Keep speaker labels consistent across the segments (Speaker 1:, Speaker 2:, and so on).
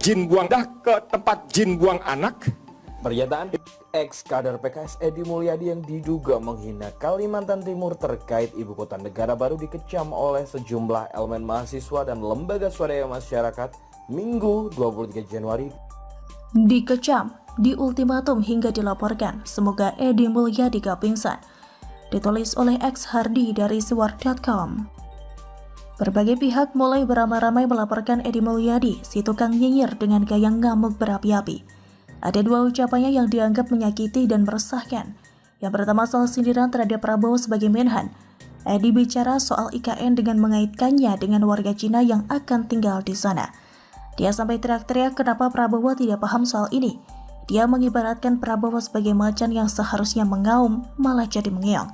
Speaker 1: jin buang dah ke tempat jin buang anak.
Speaker 2: Pernyataan ex kader PKS Edi Mulyadi yang diduga menghina Kalimantan Timur terkait ibu kota negara baru dikecam oleh sejumlah elemen mahasiswa dan lembaga swadaya masyarakat Minggu 23 Januari.
Speaker 3: Dikecam, diultimatum hingga dilaporkan, semoga Edi Mulyadi gak pingsan. Ditulis oleh ex Hardi dari Swar.com. Berbagai pihak mulai beramai-ramai melaporkan Edi Mulyadi, si tukang nyinyir dengan gaya ngamuk berapi-api. Ada dua ucapannya yang dianggap menyakiti dan meresahkan. Yang pertama soal sindiran terhadap Prabowo sebagai Menhan. Edi bicara soal IKN dengan mengaitkannya dengan warga Cina yang akan tinggal di sana. Dia sampai teriak-teriak kenapa Prabowo tidak paham soal ini. Dia mengibaratkan Prabowo sebagai macan yang seharusnya mengaum, malah jadi mengeong.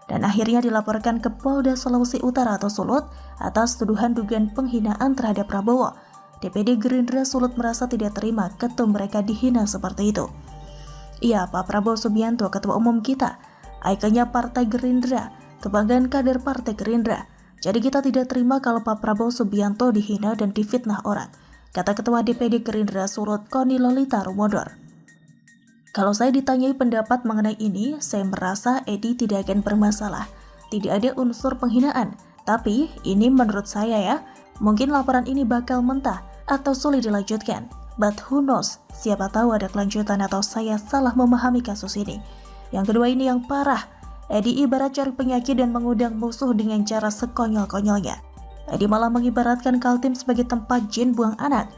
Speaker 3: Dan akhirnya dilaporkan ke Polda Sulawesi Utara atau Sulut atas tuduhan dugaan penghinaan terhadap Prabowo. DPD Gerindra Sulut merasa tidak terima ketum mereka dihina seperti itu. Iya, Pak Prabowo Subianto, ketua umum kita, ikonnya Partai Gerindra, kebanggaan kader Partai Gerindra. Jadi kita tidak terima kalau Pak Prabowo Subianto dihina dan difitnah orang, kata Ketua DPD Gerindra Sulut Koni Lolita Rumodor. Kalau saya ditanyai pendapat mengenai ini, saya merasa Edi tidak akan bermasalah. Tidak ada unsur penghinaan, tapi ini menurut saya ya, mungkin laporan ini bakal mentah atau sulit dilanjutkan. But who knows, siapa tahu ada kelanjutan atau saya salah memahami kasus ini. Yang kedua ini yang parah, Edi ibarat cari penyakit dan mengundang musuh dengan cara sekonyol-konyolnya. Edi malah mengibaratkan Kaltim sebagai tempat jin buang anak.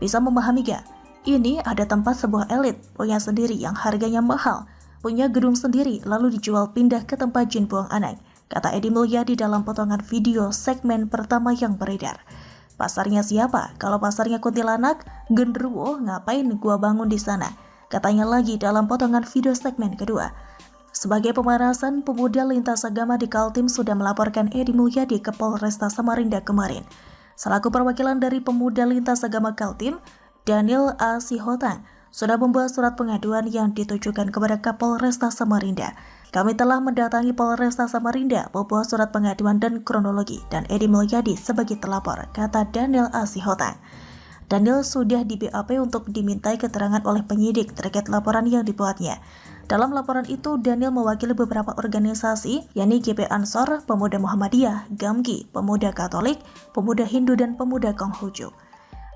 Speaker 3: Bisa memahami gak? Ini ada tempat sebuah elit, punya sendiri yang harganya mahal, punya gedung sendiri lalu dijual pindah ke tempat jin buang anak, kata Edi Mulyadi dalam potongan video segmen pertama yang beredar. Pasarnya siapa? Kalau pasarnya kuntilanak, genderuwo, ngapain gua bangun di sana? Katanya lagi dalam potongan video segmen kedua. Sebagai pemanasan, pemuda lintas agama di Kaltim sudah melaporkan Edi Mulyadi ke Polresta Samarinda kemarin. Selaku perwakilan dari pemuda lintas agama Kaltim, Daniel A. Sihotang sudah membuat surat pengaduan yang ditujukan kepada Kapolresta Samarinda. Kami telah mendatangi Polresta Samarinda, membuat surat pengaduan dan kronologi, dan Edi Mulyadi sebagai telapor, kata Daniel A. Sihotang. Daniel sudah di BAP untuk dimintai keterangan oleh penyidik terkait laporan yang dibuatnya. Dalam laporan itu, Daniel mewakili beberapa organisasi, yakni GP Ansor, Pemuda Muhammadiyah, GAMKI, Pemuda Katolik, Pemuda Hindu, dan Pemuda Konghucu.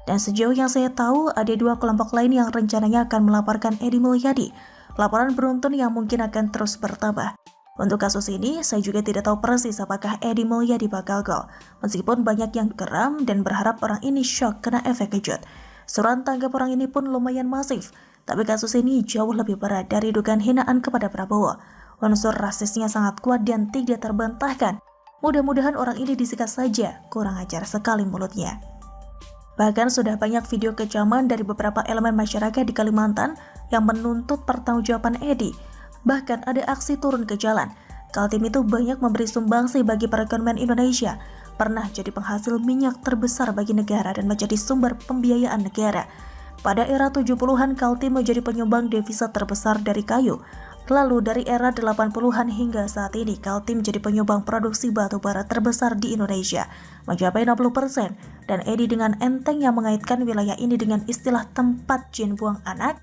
Speaker 3: Dan sejauh yang saya tahu, ada dua kelompok lain yang rencananya akan melaporkan Edi Mulyadi. Laporan beruntun yang mungkin akan terus bertambah. Untuk kasus ini, saya juga tidak tahu persis apakah Edi Mulyadi bakal gol. Meskipun banyak yang geram dan berharap orang ini shock kena efek kejut. Surat tanggap orang ini pun lumayan masif. Tapi kasus ini jauh lebih berat dari dugaan hinaan kepada Prabowo. Unsur rasisnya sangat kuat dan tidak terbantahkan. Mudah-mudahan orang ini disikat saja, kurang ajar sekali mulutnya. Bahkan sudah banyak video kecaman dari beberapa elemen masyarakat di Kalimantan yang menuntut pertanggungjawaban Edi. Bahkan ada aksi turun ke jalan. Kaltim itu banyak memberi sumbangsi bagi perekonomian Indonesia, pernah jadi penghasil minyak terbesar bagi negara dan menjadi sumber pembiayaan negara. Pada era 70-an, Kaltim menjadi penyumbang devisa terbesar dari kayu. Lalu dari era 80-an hingga saat ini, Kaltim menjadi penyumbang produksi batu bara terbesar di Indonesia, mencapai 60%. Dan Edi dengan enteng yang mengaitkan wilayah ini dengan istilah tempat jin buang anak.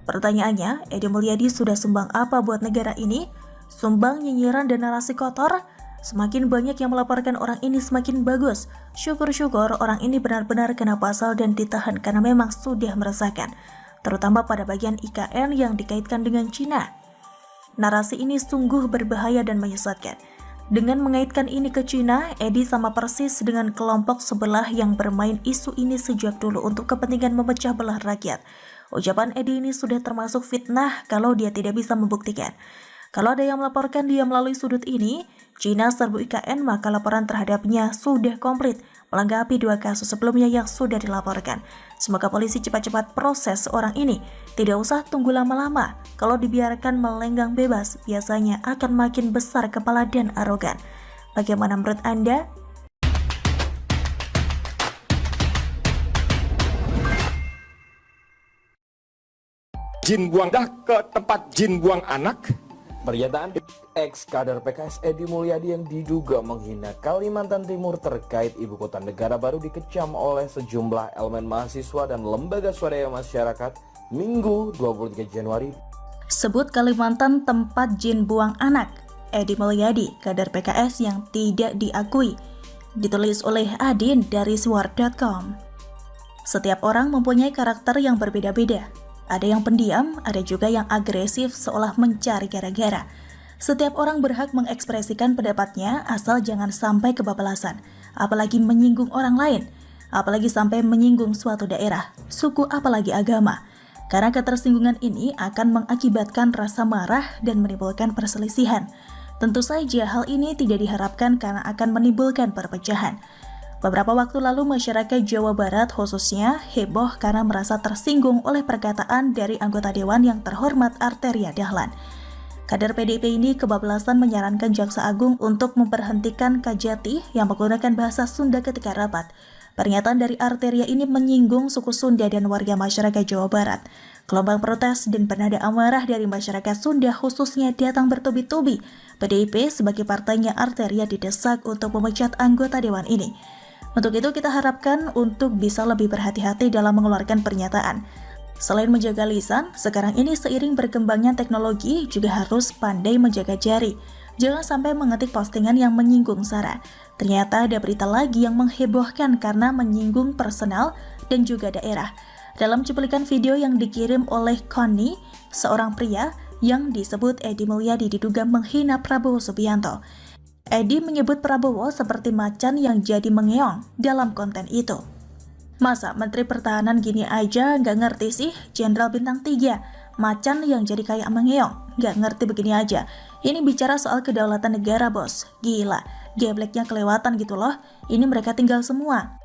Speaker 3: Pertanyaannya, Edi Mulyadi sudah sumbang apa buat negara ini? Sumbang nyinyiran dan narasi kotor? Semakin banyak yang melaporkan orang ini semakin bagus. Syukur-syukur orang ini benar-benar kena pasal dan ditahan karena memang sudah meresahkan, terutama pada bagian IKN yang dikaitkan dengan Cina. Narasi ini sungguh berbahaya dan menyesatkan. Dengan mengaitkan ini ke Cina, Edi sama persis dengan kelompok sebelah yang bermain isu ini sejak dulu untuk kepentingan memecah belah rakyat. Ucapan Edi ini sudah termasuk fitnah kalau dia tidak bisa membuktikan. Kalau ada yang melaporkan dia melalui sudut ini, Cina serbu IKN, maka laporan terhadapnya sudah komplit, melengkapi dua kasus sebelumnya yang sudah dilaporkan. Semoga polisi cepat-cepat proses orang ini. Tidak usah tunggu lama-lama. Kalau dibiarkan melenggang bebas, biasanya akan makin besar kepala dan arogan. Bagaimana menurut Anda?
Speaker 1: Jin buang dah ke tempat jin buang anak.
Speaker 2: Pernyataan ex-kader PKS Edi Mulyadi yang diduga menghina Kalimantan Timur terkait ibu kota negara baru dikecam oleh sejumlah elemen mahasiswa dan lembaga swadaya masyarakat Minggu 23 Januari.
Speaker 3: Sebut Kalimantan tempat jin buang anak. Edi Mulyadi, kader PKS yang tidak diakui. Ditulis oleh Adin dari Swar.com. Setiap orang mempunyai karakter yang berbeda-beda. Ada yang pendiam, ada juga yang agresif seolah mencari gara-gara. Setiap orang berhak mengekspresikan pendapatnya asal jangan sampai kebablasan, apalagi menyinggung orang lain, apalagi sampai menyinggung suatu daerah, suku apalagi agama. Karena ketersinggungan ini akan mengakibatkan rasa marah dan menimbulkan perselisihan. Tentu saja hal ini tidak diharapkan karena akan menimbulkan perpecahan. Beberapa waktu lalu masyarakat Jawa Barat khususnya heboh karena merasa tersinggung oleh perkataan dari anggota Dewan yang terhormat Arteria Dahlan. Kader PDIP ini kebablasan menyarankan Jaksa Agung untuk memberhentikan Kajati yang menggunakan bahasa Sunda ketika rapat. Pernyataan dari Arteria ini menyinggung suku Sunda dan warga masyarakat Jawa Barat. Gelombang protes dan bernada amarah dari masyarakat Sunda khususnya datang bertubi-tubi. PDIP sebagai partainya Arteria didesak untuk memecat anggota Dewan ini. Untuk itu kita harapkan untuk bisa lebih berhati-hati dalam mengeluarkan pernyataan. Selain menjaga lisan, sekarang ini seiring berkembangnya teknologi juga harus pandai menjaga jari. Jangan sampai mengetik postingan yang menyinggung sara. Ternyata ada berita lagi yang menghebohkan karena menyinggung personal dan juga daerah. Dalam cuplikan video yang dikirim oleh Connie, seorang pria yang disebut Edi Mulyadi diduga menghina Prabowo Subianto. Edi menyebut Prabowo seperti macan yang jadi mengeong dalam konten itu. Masa Menteri Pertahanan gini aja nggak ngerti sih, Jenderal Bintang 3, macan yang jadi kayak mengeong, nggak ngerti begini aja. Ini bicara soal kedaulatan negara bos, gila, gebleknya kelewatan gitu loh, ini mereka tinggal semua.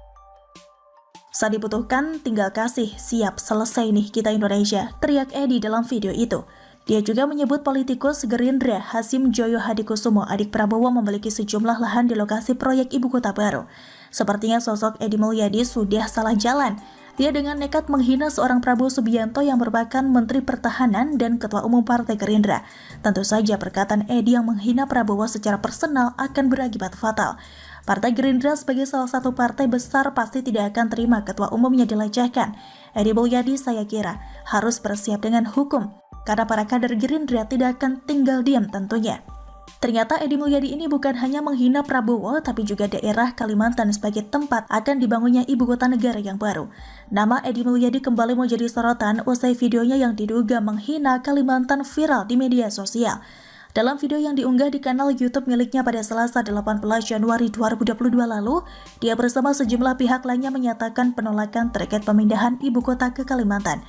Speaker 3: Saat dibutuhkan tinggal kasih, siap selesai nih kita Indonesia, teriak Edi dalam video itu. Dia juga menyebut politikus Gerindra Hasim Joyo Hadikusumo adik Prabowo memiliki sejumlah lahan di lokasi proyek ibu kota baru. Sepertinya sosok Edi Mulyadi sudah salah jalan. Dia dengan nekat menghina seorang Prabowo Subianto yang merupakan Menteri Pertahanan dan Ketua Umum Partai Gerindra. Tentu saja perkataan Edi yang menghina Prabowo secara personal akan berakibat fatal. Partai Gerindra sebagai salah satu partai besar pasti tidak akan terima ketua umumnya dilecehkan. Edi Mulyadi saya kira harus bersiap dengan hukum. Karena para kader Gerindra tidak akan tinggal diam tentunya. Ternyata Edi Mulyadi ini bukan hanya menghina Prabowo, tapi juga daerah Kalimantan sebagai tempat akan dibangunnya ibu kota negara yang baru. Nama Edi Mulyadi kembali menjadi sorotan usai videonya yang diduga menghina Kalimantan viral di media sosial. Dalam video yang diunggah di kanal YouTube miliknya pada Selasa 18 Januari 2022 lalu, dia bersama sejumlah pihak lainnya menyatakan penolakan terkait pemindahan ibu kota ke Kalimantan.